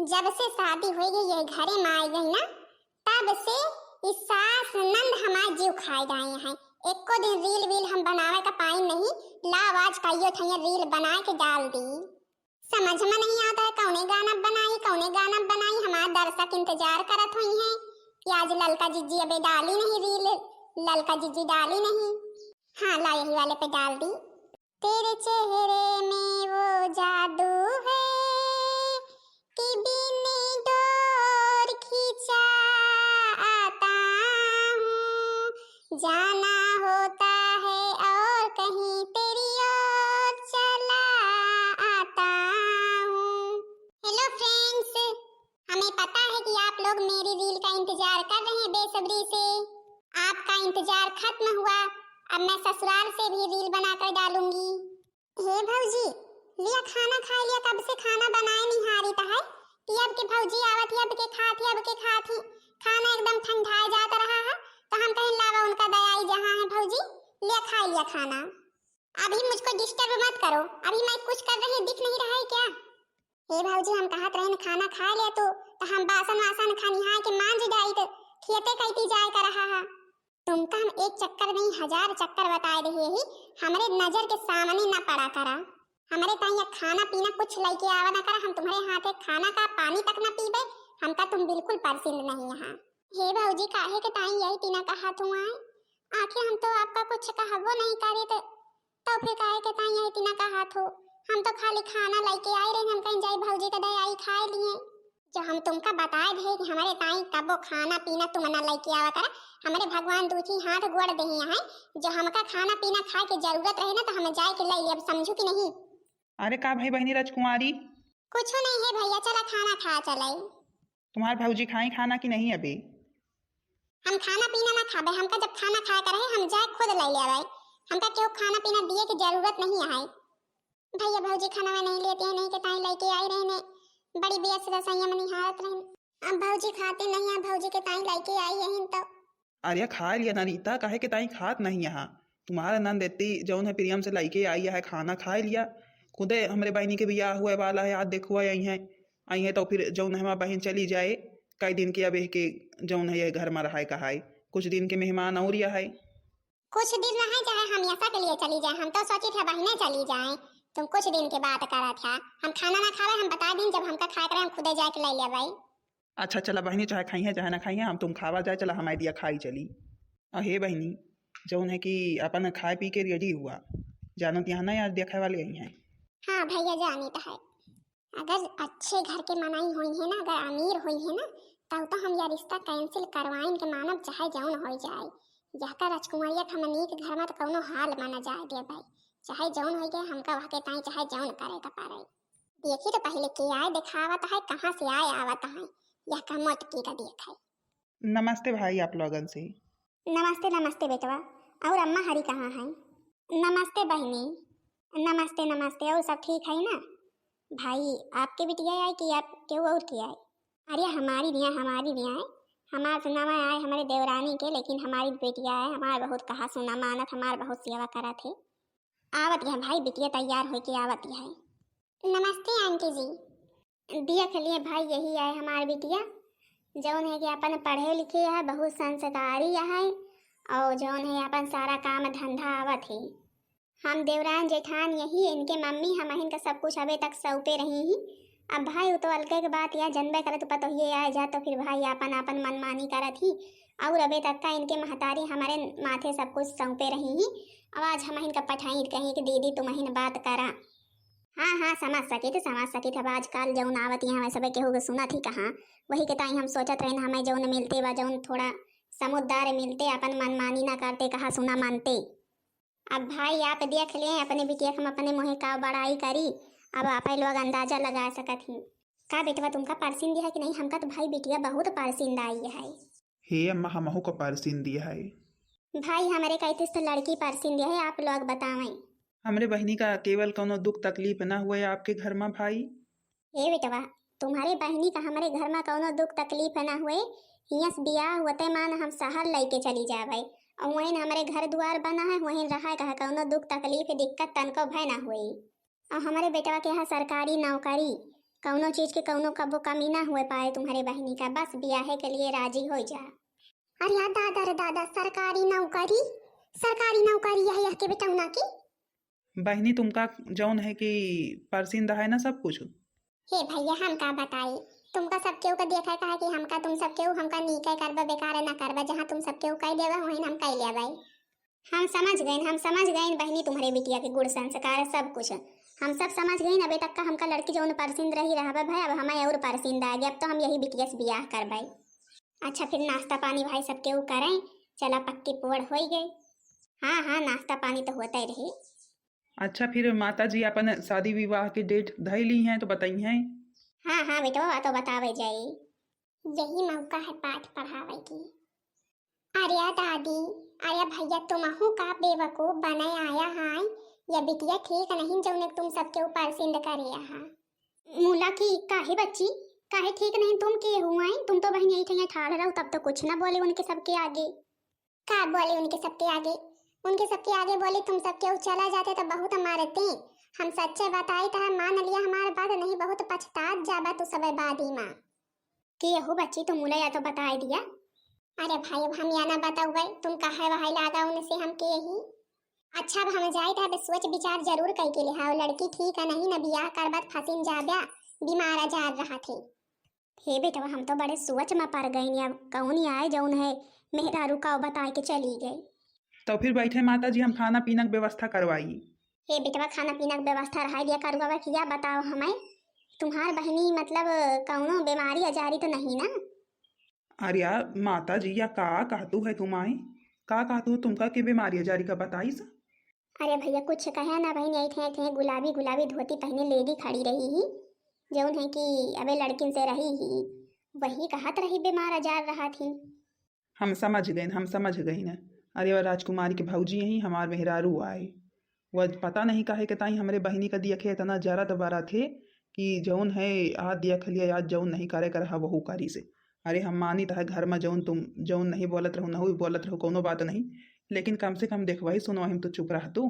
जब से शादी हो गई ये घरे में आई गई ना, तब से इस सास नंद हमारे जीव खाए गए हैं। एको दिन रील वील हम बनावे का पाई नहीं, लाव आज कहियो थैया रील बना के डाल दी। समझ में नहीं आता है कौने गाना बनाई। हमारे दर्शक इंतजार करत हुई हैं कि आज ललका जीजी अबे डाली नहीं रील, ललका जीजी डाली नहीं। हाँ ला यही वाले पे डाल दी। तेरे चेहरे में वो जादू है कि बिन डोर खींचा आता हूँ, जाना होता है और कहीं तेरी ओर चला आता हूँ। हेलो फ्रेंड्स, हमें पता है कि आप लोग मेरी रील का इंतजार कर रहे हैं बेसब्री से। आपका इंतजार खत्म हुआ, अब मैं ससुराल से भी रील बनाकर डालूंगी। हे भौजी, लिया खाना खा लिया, कब से खाना बनाए नहीं हारी है कि अब के भौजी आवत ही, अब के खाती खाना एकदम ठंडा जाता रहा है, तो हम कहीं लावा उनका दयाई जहां है भौजी, लिया खा लिया खाना। अभी मुझको डिस्टर्ब मत करो, अभी मैं कुछ कर रही दिख नहीं रहा है क्या? हे भौजी, हम कहत रहे खाना खा लिया तो हम बासन वासन खनिहा के मांज डाई तो खेते कैती जाए कर रहा है। तुमका हम एक चक्कर नहीं 1000 चक्कर बताए रहे ही, हमारे नजर के सामने न पड़ा करा। हमारे ताई खाना पीना कुछ लेके आवा ना करा, हम तुम्हारे हाथे खाना का पानी तक न पीबे, हमका तुम बिल्कुल पसंद नहीं यहाँ। हे भौजी, काहे के ताई यही तीना कहा तू आए, आखिर हम तो आपका कुछ कहबो नहीं करे तो फिर काहे के ताई यही तीना कहा थो। हम तो खाली खाना लेके आए रहे, हम कहीं जाई भौजी का दयाई खाए लिए। जो हम तुमका बताए थे कि हमारे ताई कबो खाना पीना तुम ना लेके आवा करा, हमारे भगवान दूठी हाथ गोड़ दे हैं, जो हमका खाना पीना खाए के जरूरत रहे ना तो हम जाए के ले ले, अब समझू कि नहीं? अरे का भाई बहनी राजकुमारी, कुछ नहीं है भैया, चला खाना खा चले। तुम्हारे भौजी खाई खाना कि नहीं? अभी हम खाना पीना ना खाबे, हमका जब खाना खाए करे हम जाए खुद ले ले आवे, हमका क्यों खाना पीना दिए की जरूरत नहीं है। भैया भौजी खाना में नहीं लेते हैं, नहीं के ताई लेके आई रहने, बड़ी बेस रसैया में निहारत रहने। अब भौजी खाते नहीं है, भौजी के ताई लेके आई है तो। अरे खा लिया ना रीता, काहे के ताई खात नहीं यहाँ? तुम्हारा नंद इतनी जौन है प्रियम से लाइके आई है, खाना खा लिया। खुदे हमारे बहनी के बियाह हुए वाला है, आज देखो आई है तो फिर जौन है हमारा बहन चली जाए कई दिन की, अब के जौन है ये घर में रहा कहा है, कुछ दिन के मेहमान और है। कुछ दिन रहे चाहे हम ऐसा के लिए चली जाए, हम तो सोची थे बहने चली जाए, तुम कुछ दिन के बात करा था। हम खाना ना खावे, हम बता दें जब हमका खाए करे हम खुदे जाके ले ले भाई। अच्छा चला बहनी, चाहे खाई है चाहे ना खाई है, हम तुम खावा जाए, चला हमारे दिया खाई चली। हे बहनी, जौन है कि अपन खाए पी के रेडी हुआ, जानो यहाँ ना आज देखा वाले यही हैं। हाँ भैया जानी तो है, अगर अच्छे घर के मनाई हुई है ना, अगर अमीर हुई है ना, तब तो हम यह रिश्ता कैंसिल करवाइन के मानव चाहे जौन हो जाए। यह का राजकुमारिया हमनी के घर में तो कौनो हाल माना जाए दे भाई, चाहे जौन हो गए हमका वहाँ के ताई चाहे जौन करे का पारे। देखी तो पहले के आए दिखावत है, कहाँ से आए आवत है, यह का मोटकी का देख है। नमस्ते भाई आप लोगन से। नमस्ते नमस्ते बेटवा, और अम्मा हरी कहाँ है? नमस्ते बहनी, नमस्ते नमस्ते, और सब ठीक है ना? भाई आपके बिटिया आए कि आप क्यों और की आए? अरे हमारी दिया है, हमारा सुना आए हमारे देवरानी के, लेकिन हमारी बेटिया है, हमारा बहुत कहा सुना मानत, हमारा बहुत सेवा करा थे। आवत है भाई, बिटिया तैयार हो के आवत है। नमस्ते आंटी जी। देख लिए भाई, यही है हमारी बिटिया, जौन है कि अपन पढ़े लिखे है, बहुत संस्कारी है, और जौन है अपन सारा काम धंधा आवत है। हम देवरान जेठान यही इनके मम्मी, हम इनका सब कुछ अबे तक सौंपे रही ही। अब भाई वो तो अलगे के बात या जनबे करे तो पता ही आ जा, तो फिर भाई अपन अपन मनमानी करत ही, और अबे तक का इनके महतारी हमारे माथे सब कुछ सौंपे रही ही। अब आज हम इनका पठाई कहीं कि दीदी तुम ही बात करा। हाँ समझ सकी थे, अब आजकल जौन आवत यहाँ सब केहू के सुना थी कहाँ, वही के ताई हम सोचत रहे हमें जौन मिलते बा, जौन थोड़ा समुदार मिलते, अपन मनमानी ना करते, कहा सुना मानते। अब भाई आप देख लें अपने बिटिया हम अपने मुँह का बड़ाई करी, अब आप लोग अंदाजा लगा सकत ही। का बेटवा तुमका परसिंद है कि नहीं? हमका तो भाई बिटिया बहुत परसिंद आई है। हे अम्मा, हमहू को परसिंद दिया है भाई, हमारे कहते तो लड़की परसिंद है, आप लोग बतावें। हमरे बहनी का केवल कोनो दुख तकलीफ ना हुए आपके घर में भाई? हे बेटवा, तुम्हारे बहनी का हमारे घर में कोनो दुख तकलीफ ना हुए, हियस बियाह होते मान हम शहर लेके चली जावे, और वहीं हमारे घर द्वार बना है, वहीं रहा कहा कोनो दुख तकलीफ दिक्कत तनको भय ना हुई। और हमारे बेटवा के यहाँ सरकारी नौकरी, कौनो चीज के कौनो कबो कमी ना हुए पाए तुम्हारे बहनी का, बस ब्याहे के लिए राजी हो जा। अरे यार दादा रे दादा, सरकारी नौकरी है के बेटौना की। बहनी तुमका जौन है कि परसिंदा है ना सब कुछ। हे भैया हम का बताई, तुमका सब केहू का देखा है कि हमका तुम सब केहू हमका नीके करबा बेकार ना करबा, जहाँ तुम सब केहू कह देबा वहीं हम कह लेबै। हम समझ गए बहनी, तुम्हारे बिटिया के गुण संस्कार सब कुछ हम सब समझ गई। अबे तक का हमका लड़की जो परसिंद रही रहा भाई, अब हमें और परसिंद आ गया, अब तो हम यही बिटिया से ब्याह करबै। अच्छा फिर नाश्ता पानी भाई सब केहू करें, चला पक्की पोड़ हो गई। हाँ नाश्ता पानी तो होता ही रही। अच्छा फिर माता जी अपन शादी विवाह की डेट धई ली हैं तो बताई हैं। हाँ बेटवा तो बतावे जाई, यही मौका है पाठ पढ़ावे की। अरे दादी, अरे भैया तुमहू का बेवकूफ बने आया है, या बिटिया ठीक नहीं जो तुम सबके ऊपर सिंध करे यहाँ। मूला की काहे बच्ची, काहे ठीक नहीं तुम के हुआ, तुम तो बहन यही ठेंगे ठाड़ रहो, तब तो कुछ ना बोले उनके सबके आगे। का बोले उनके सबके आगे, उनके सबके आगे बोले तुम सबके चला जाते तो बहुत मारते। हम सच्चे बताई तो मान लिया हमारे बात नहीं, बहुत पछतात जाबा तू सब बादी माँ के हो बच्ची, तुम मुला या तो बता दिया। अरे भाई अब हम या ना बताओ, तुम कहे वहां लगा उनसे हम के ही। अच्छा अब हम जाए तो सोच विचार जरूर कह के लिहा, लड़की ठीक है नहीं ना बियाह कर बाद फसिन जाब्या, बीमार जा रहा थे। हे बेटा हम तो बड़े सोच में पड़ गए, अब कौन आए जौन है मेहरा रुकाओ बता के चली गई। तो फिर बैठे माता जी हम खाना पीना की व्यवस्था करवाई। हे बेटवा खाना पीना की व्यवस्था रहा दिया करवा किया, बताओ हमें तुम्हार बहनी मतलब कौनो बीमारी अजारी तो नहीं ना। अरे यार माता जी या का कहतू है तुम आई, का कहतू तुमका की बीमारी जारी का बताइस। अरे भैया कुछ कहे ना बहन, यही थे गुलाबी गुलाबी धोती पहने लेडी खड़ी रही ही, जौन है कि अबे लड़किन से रही ही, वही कहत रही बीमार अजार रहा थी। हम समझ गए ना। अरे वह राजकुमारी के भौजी यही हमार मेहरारू आए, वह पता नहीं काहे के ताई हमारे बहनी का दिया खे इतना जरा दबारा थे कि जौन है आज दिया खलिया आज जौन नहीं करे कर वहू करी से। अरे हम मानी है घर में जौन तुम जौन नहीं बोलत रहो नहू बोलत रहो कोनो बात नहीं, लेकिन कम से कम देखवाही सुनवाही हम तो चुप रह तू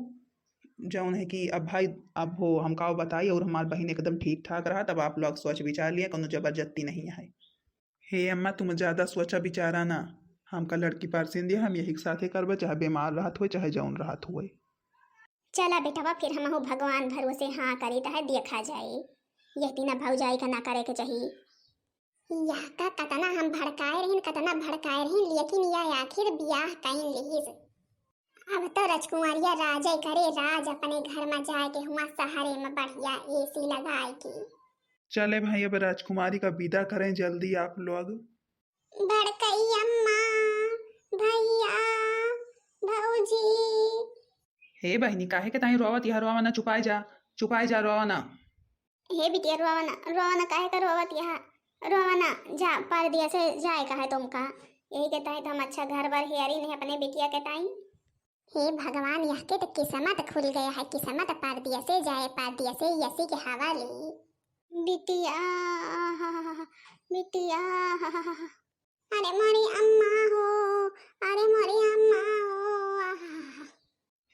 जौन है कि अब भाई अब हो हम का बताई, और हमार बहन एकदम ठीक ठाक रहा, तब आप लोग सोच विचार लिया, कोनो जबरदस्ती नहीं है। हे अम्मा तुम ज़्यादा सोचा विचारा ना, हमका लड़की परसिन दिया, हम यही के साथे करब, चाहे बीमार रहत हो चाहे जौन रहत हुए। चला बेटा फिर हम भगवान भरोसे हाँ करी तो है देखा जाए, यह तीना भौजाई का ना करे के चाहिए। यह का कतना हम भड़काए रही कतना भड़काए रही, लेकिन यह आखिर ब्याह कहीं लीज। अब तो राजकुमारिया राजे करे राज, अपने घर में जाए के हुआ सहारे में बढ़िया एसी लगाए की। चले भाई अब राजकुमारी का विदा करें जल्दी आप लोग। बड़कई अम्मा, भैया, भौजी। हे बहनी काहे के ताई रोवत यह रोवा ना, चुपाए जा रोवा ना। हे बिटिया रोवाना काहे का रोवत यहाँ, रोवाना जा पर दिया से जाए का है तुमका, यही के ताई तो हम अच्छा घर बार हेरी नहीं अपने बिटिया के ताई। हे भगवान यह के तो किस्मत खुल गया है, किस्मत पर दिया से जाए पर दिया से यसी के हवाले। बिटिया बिटिया, अरे मोरी अम्मा हो, अरे मोरी अम्मा हो।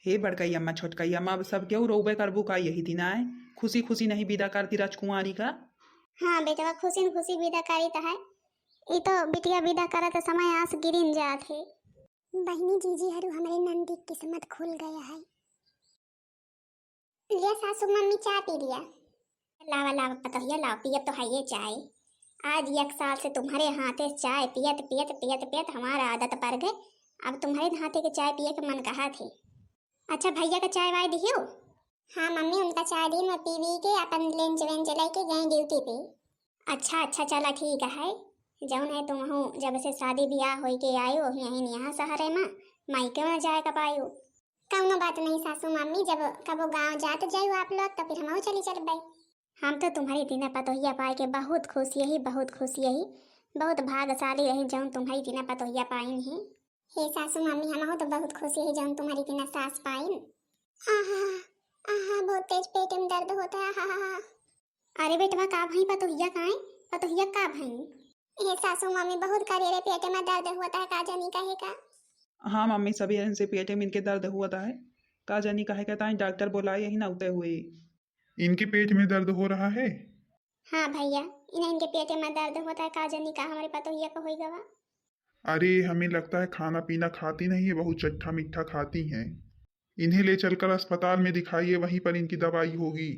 हे बड़कई अम्मा छोटकई अम्मा अब सब क्यों रोबे करबू का, यही दिन आए खुशी खुशी नहीं विदा करती राजकुमारी का। हाँ बेटा खुशी खुशी विदा करी तो है, ये तो बिटिया विदा करा तो समय आस गिरिन जात है। बहनी जीजी हरू हमारे नंदी किस्मत खुल गया है। लिया सासू मम्मी चाय पी लिया। लावा लावा पतोहिया लाओ, पियत तो है ये चाय, आज 1 साल से तुम्हारे हाथे चाय पियत पियत पियत पियत हमारा आदत पड़ गए, अब तुम्हारे हाथे के चाय पिए के मन कहा थे। अच्छा भैया का चाय वाय दियो। हाँ मम्मी उनका चाय दिन में पी के अपन लेंच वेंच लेके गए ड्यूटी पे। अच्छा चला ठीक है, जौन है तुम हूँ जब से शादी ब्याह हो के आयो यहीं यहाँ शहरे में, मायके में जाए कब आयो। कौनो बात नहीं सासू मम्मी, जब कबो गाँव जाते जायो आप लोग तो फिर हम चली चल भाई। हम तो तुम्हारी दीना पतोहिया पाए के बहुत खुश यही बहुत भाग्यशाली रही जौन तुम्हारी दीना पतोहिया पाइन है। हे सासू मम्मी हम तो बहुत खुश यही जौन तुम्हारी दीना सास पाइन। आहा बहुत तेज पेट में दर्द होता है। आहा अरे बेटवा का भाई पतोहिया का भाई। ये सासू मम्मी बहुत करेरे पेट में दर्द होता है, का जानी काहे का। हाँ मम्मी सभी इनसे पेट में इनके दर्द हुआ था है, का जानी काहे का ताई डॉक्टर बोलाए यही ना उते हुए। इनके पेट में दर्द हो रहा है। हाँ भैया, इन्हें इनके पेट में दर्द होता है, का जानी का हमारे पतोहिया का होई गवा। अरे हमें लगता है खाना पीना खाती नहीं है, बहुत चट्टा मीठा खाती हैं। इन्हें ले चलकर अस्पताल में दिखाइए, वहीं पर इनकी दवाई होगी।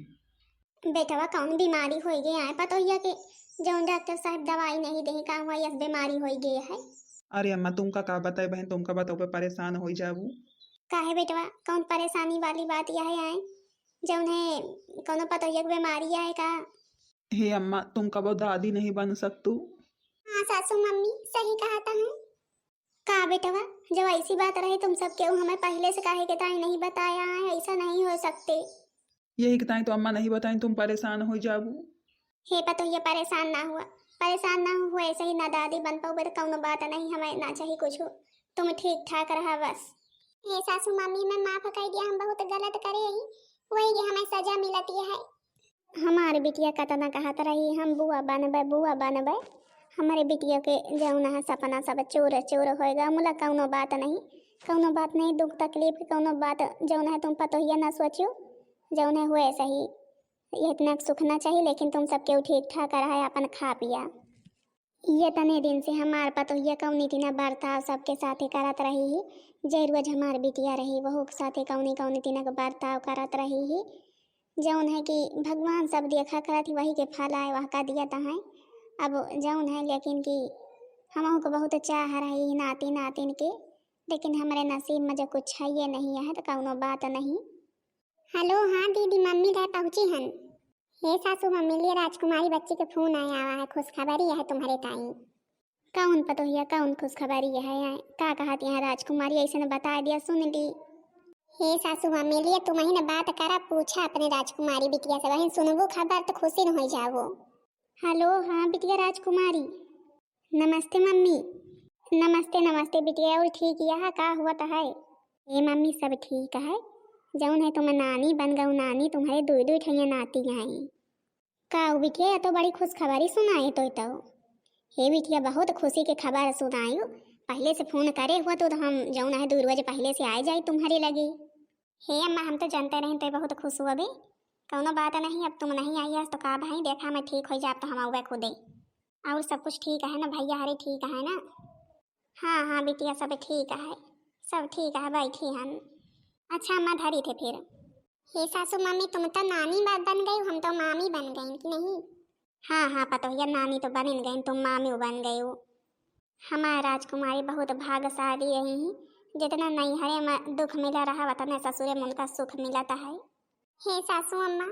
बेटवा कौन बीमारी होई गई है पतोहिया के, जौन डॉक्टर साहब दवाई नहीं दे का हुआ यस बीमारी होई गई है। अरे अम्मा तुमका का बताए बहन, तुमका बताओ पे परेशान हो जाबू। काहे बेटवा, कौन परेशानी वाली बात यह है जौन है, कौनो पतोहिया की बीमारी है का? हे अम्मा तुमका वो दादी नहीं बन सकतू। हाँ सासू मम्मी सही कहा था है। का बेटवा, जब ऐसी बात रही तुम सब क्यों हमें पहले से काहे के ताई नहीं बताया है? ऐसा नहीं हो सकते। यही बताएं तो अम्मा नहीं बताएं, तुम परेशान हो जाबू। हे पतोहिया परेशान ना हुआ, परेशान ना हो, ऐसे ही ना दादी बन पाओ तो कौनो बात नहीं, हमें ना चाहिए कुछ हो, तुम ठीक ठाक रहा बस। हे सासू मम्मी मैं माफ कर दिया, हम बहुत गलत करे ही, वही के हमें सजा मिलती है। हमारे बिटिया का तना कहत रही हम बुआ बनबे, हमारे बिटिया के जौन है सपना सब चोर चोर होएगा, मुला कौनो बात नहीं, दुख तकलीफ की कौनो बात जौन है तुम पतोहिया ना सोचो, जौन है हुए सही, ये इतना सुख ना चाहिए, लेकिन तुम सबके ठीक ठाक रहा है अपन खा पिया। ये तने दिन से हमार पतोहिया कौनी तीना बर्ताव सबके साथे करत रही ही, जे रोज हमार बिटिया रही वहू के साथे कौनी तीना के बर्ताव करत रही ही, जौन है कि भगवान सब देखा करत ही वही के फल आए वह का दिया है। अब जौन है लेकिन कि हम को बहुत चाह रही नाती नातिन के, लेकिन हमारे नसीब में जो कुछ है ये नहीं है तो कौनो बात नहीं। हेलो हाँ दीदी, मम्मी घर पहुँची हन। हे सासू मम्मी लिए राजकुमारी बच्ची के फोन आया हुआ है, खुशखबरी है तुम्हारे ताई। कौन पतोहिया कौन खुशखबरी है? का कहती है राजकुमारी, ऐसे ने बता दिया सुन ली। हे सासू मम्मी लिए तुम ही ने बात करा पूछा अपने राजकुमारी बिटिया से, वही सुनबो खबर तो खुशी न हो जाओ। हेलो हाँ बिटिया राजकुमारी। नमस्ते मम्मी। नमस्ते बिटिया, और ठीक यह का हुआ तो है? ये मम्मी सब ठीक है, जौन है तुम नानी बन गऊ, नानी तुम्हारे दो ठैया नाती हैं। का बिटिया तो बड़ी खुशखबरी सुनाई तो हे बिटिया बहुत खुशी के खबर सुनायु, पहले से फोन करे हुआ तो हम जौन है 2 रोज पहले से आए जाए तुम्हारे लगे। हे अम्मा हम तो जानते रहे तो बहुत खुश हुआ बे, कौनो बात नहीं, अब तुम नहीं आई है तो का भाई देखा मैं ठीक हो जाए तो हम आऊँ खुदे, और सब कुछ ठीक है ना भैया, हरे ठीक है ना? हाँ बिटिया सब ठीक है, सब ठीक है, बैठी हम। अच्छा अम्मा धरी थे फिर। हे सासू मम्मी तुम तो नानी बन गई, हम तो मामी बन गई कि नहीं? हाँ पतोहिया नानी तो बन गई, तुम मामी बन गई हो। हमारे राजकुमारी बहुत भाग्यशाली रही हैं, जितना नैहरे में दुख मिला रहा उतना ससुरे में उनका सुख मिलता है। हे सासू अम्मा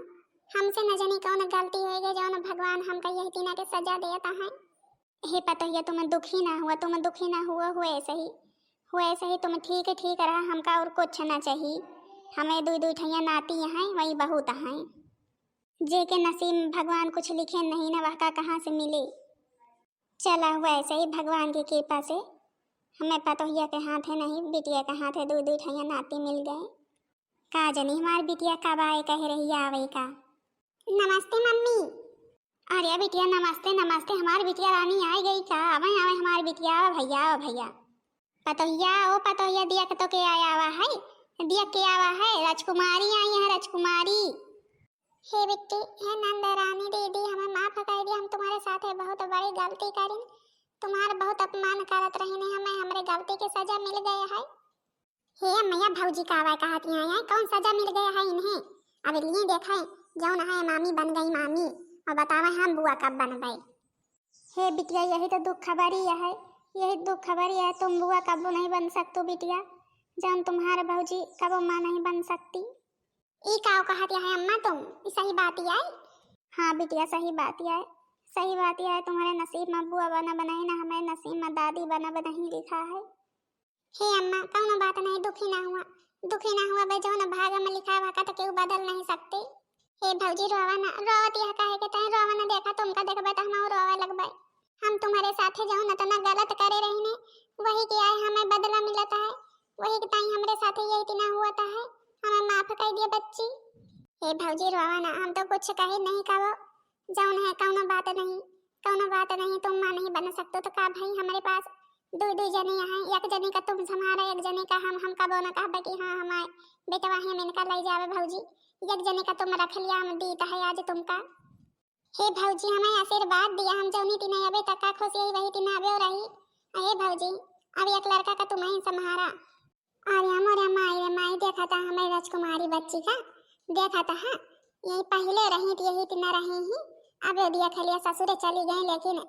हमसे न जाने कौन गलती हो गई जौन भगवान हमका यही तीना के सजा देता है। हे पतोहिया तुम दुखी ना हुआ हुए सही तुम ठीक रहा, हमका और कुछ ना चाहिए, हमें 2 ठैया नाती हैं वही बहुत हैं, जे के नसीब में भगवान कुछ लिखे नहीं ना वह का कहाँ से मिले। चला हुआ ऐसे ही भगवान की कृपा से हमें पतोहिया के हाथ है नहीं बिटिया के हाथ है 2 ठैया नाती मिल गए। का जनी हमारी बिटिया कब आए कह रही आवे का? नमस्ते मम्मी। अरे बिटिया नमस्ते हमारी बिटिया रानी आ गई का? आवे हमारी बिटिया, आओ भैया। पतोहिया दिया के तो के आया हुआ है, दिया के आवा है, राजकुमारी आई है राजकुमारी। हे बिट्टी, हे नंद रानी दीदी हमें माफ कर दिया, हम तुम्हारे साथ है बहुत बड़ी गलती करी, तुम्हारा बहुत अपमान करत रही ने, हमें हमारे गलती की सजा मिल गया है। हे मैया भौजी का आवाज कहती हैं कौन सजा मिल गया है इन्हें? अब लिए देखा जौन है मामी बन गई मामी, और बतावे हम बुआ कब बन गए। हे बिटिया यही तो दुख खबरी है, तुम बुआ कब नहीं बन सकते बिटिया, जौन तुम्हारे भौजी कब माँ नहीं बन सकती। ई का कहती है अम्मा तुम, सही बात है? हाँ बिटिया सही बात है, तुम्हारे नसीब में बुआ बना बनाई ना हमारे नसीब में दादी बना नहीं लिखा है। हे अम्मा कौनो बात नहीं, दुखी ना हुआ बे, जौन भाग में लिखा हुआ का तो केहू बदल नहीं सकते। हे भौजी रोवत यह काहे के तय रोवा ना, देखा तुमका देखबे तो हम रोवे लगबे, हम तुम्हारे साथे जौन इतना गलत करे रही ने वही के आए हमें बदला मिलता है, वही के ताई हमरे साथे यही इतना हुआ है, हमें माफ कर दिया बच्ची। हे भौजी रोवा ना, हम तो कुछ कहे नहीं कहो, जौन है कौनो बात नहीं, तुम मां नहीं बन सकते तो का भाई हमारे पास 2 जने हैं, एक जने का तुम संभारा, एक जने का हम कबो ना कहबे कि हाँ हमारे बेटवा ही इनका ले जावे भौजी, एक जने का तुम रख लिया, हम दीता है आज तुमका। हे भौजी हमें आशीर्वाद दिया, हम जौनी तिना अबे तक का खुश यही वही तिना अबे रही। हे भौजी अब एक लड़का का तुम्हें संहारा। अरे मोरे माई देखा था हमें राजकुमारी बच्ची का, देखा था हाँ यही पहले रही थी यही तिना रही ही। अब देख लिया ससुर चली गई, लेकिन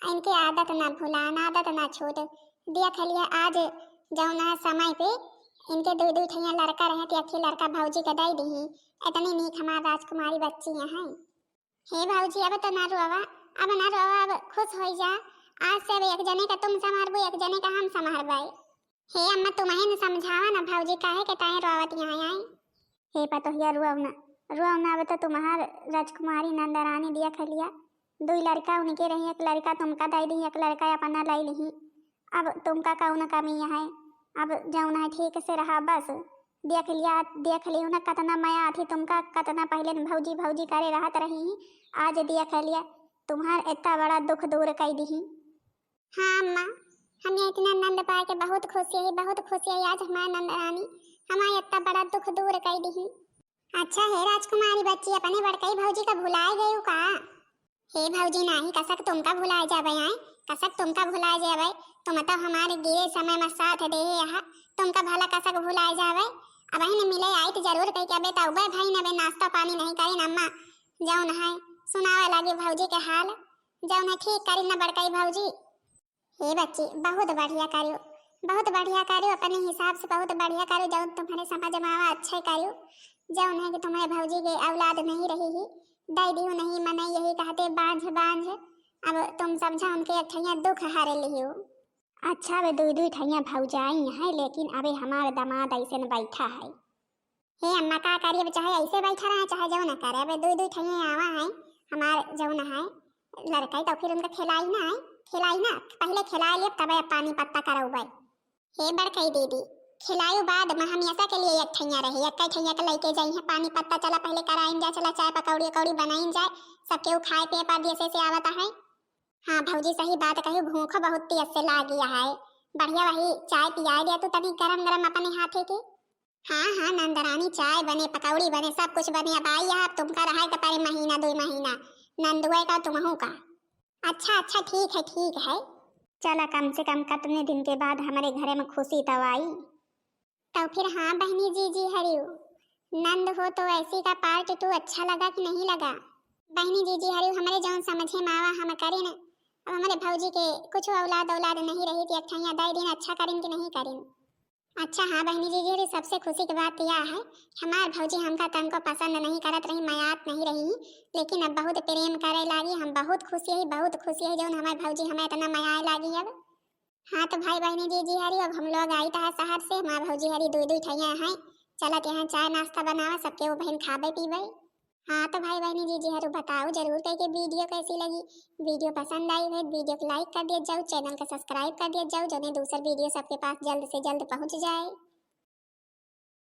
इनके आदत ना भुलाना, आदत ना छोड़। देख लिया आज जौना समय पे इनके दो दो ठैया लड़का रहे थे, अखी लड़का भौजी के दई दी। इतनी नीक हमार राजकुमारी बच्ची है। हे भौजी अब तो ना रोवा, अब ना रोवा, अब खुश हो जा। आज से अब एक जने का तुम संभारबो, एक जने का हम संभारबाई। हे अम्मा तुम्हें न समझावा ना भौजी काहे के ताहे रोवत यहाँ आई। हे पतोहिया रुआ ना अब तो तुम्हार राजकुमारी नंदरानी दिया खलिया। दो लड़का उनके रही, एक लड़का तुमका दई दी, एक लड़का अपना लाई ली। अब तुमका कौन कमी है, अब जौन है ठीक से रहा बस। देख लिया ना कतना माया थी तुमका, कतना पहले भौजी भौजी करे रहत रही। आज देख लिया तुम्हार इतना बड़ा दुख दूर कर दी। हाँ अम्मा हमें इतना नंद पाए के बहुत खुशी है, बहुत खुशी है। आज हमारे नंदरानी हमारे इतना बड़ा दुख दूर कर दी। अच्छा है राजकुमारी बच्ची अपने बड़कई भौजी का भुलाए गए का। हे भौजी नहीं कसक तुमका भुलाए जाबे आए, कसक तुमका भुलाए जाबे। तुम तो हमारे गिरे समय में साथ दे यहाँ, तुमका भला कसक भुलाए जाबे। अब ही मिले आई तो जरूर कही के अबे तौबे भाई नबे नाश्ता पानी नहीं करी अम्मा। जौन है सुनावे लगी भौजी के हाल, जौन है ठीक करी न बड़कई भौजी। हे बच्ची बहुत बढ़िया करियो, बहुत बढ़िया करियो, अपने हिसाब से बहुत बढ़िया करियो। जौन तुम्हारे समझ में आवा अच्छा करियो। जौन है कि तुम्हारे भौजी के औलाद नहीं रही ही, दई दियो नहीं मने यही कहते बांझ। अब तुम समझा उनके एक ठैया दुख हारे लियो। अच्छा वे दो ठैया भौजाई है, लेकिन अबे हमारे दामाद ऐसे न बैठा है। हे अम्मा का करिए, चाहे ऐसे बैठा रहे चाहे जो न करे। अबे दो ठैया आवा है हमारे जौन है लड़का, तो फिर उनका खिलाई ना पहले खिला लिए तब पानी पत्ता करौबे। हे बड़कई दीदी खिलायो बाद में हमेशा के लिए एक ठैया रही, एक ठैया के लेके जाई है पानी पत्ता। चला पहले कराइन जा, चला चाय पकौड़ी बनाइन जाए, सबके खाए पिए पर जैसे से आवता है। हाँ भौजी सही बात कही, भूख बहुत तेज से लागी है। बढ़िया वही चाय पिया दिया तू तनी गरम अपने हाथे के। हाँ नंदरानी चाय बने पकौड़ी बने सब कुछ बने। अब आई है तुमका रहा के पारे महीना 2 महीना नंदुआ का तुम्हू का। अच्छा ठीक है। चला कम से कम कितने दिन के बाद हमारे घरे में खुशी तब आई। तो फिर हाँ बहनी जी हरियो नंद हो तो ऐसी का पार्ट 2 अच्छा लगा कि नहीं लगा। बहनी जी हरियो हमारे जौन समझे मावा हम करें न। अब हमारे भौजी के कुछ औलाद नहीं रही थी, अच्छा दई दिन अच्छा करें कि नहीं करें। अच्छा हाँ बहनी जी सबसे खुशी की बात यह है हमारे भौजी हमका तन को पसंद नहीं करत रही, मयात नहीं रही, लेकिन अब बहुत प्रेम करे लागी। हम बहुत खुशी है जौन हमारे भौजी हमें इतना मयाए लागी। अब हाँ तो भाई बहनी जी हरी अब हम लोग आई था शहर से, हमारे भौजी हरी दो ठैया हैं, चलत यहाँ चाय नाश्ता बनावा सबके वो बहन खाबे पीबे। हाँ तो भाई बहनी जी हरु बताओ जरूर कि वीडियो कैसी लगी। वीडियो पसंद आई है वीडियो को लाइक कर दिया जाओ, चैनल को सब्सक्राइब कर दिया जाओ, जो दूसरा वीडियो सबके पास जल्द से जल्द पहुँच जाए।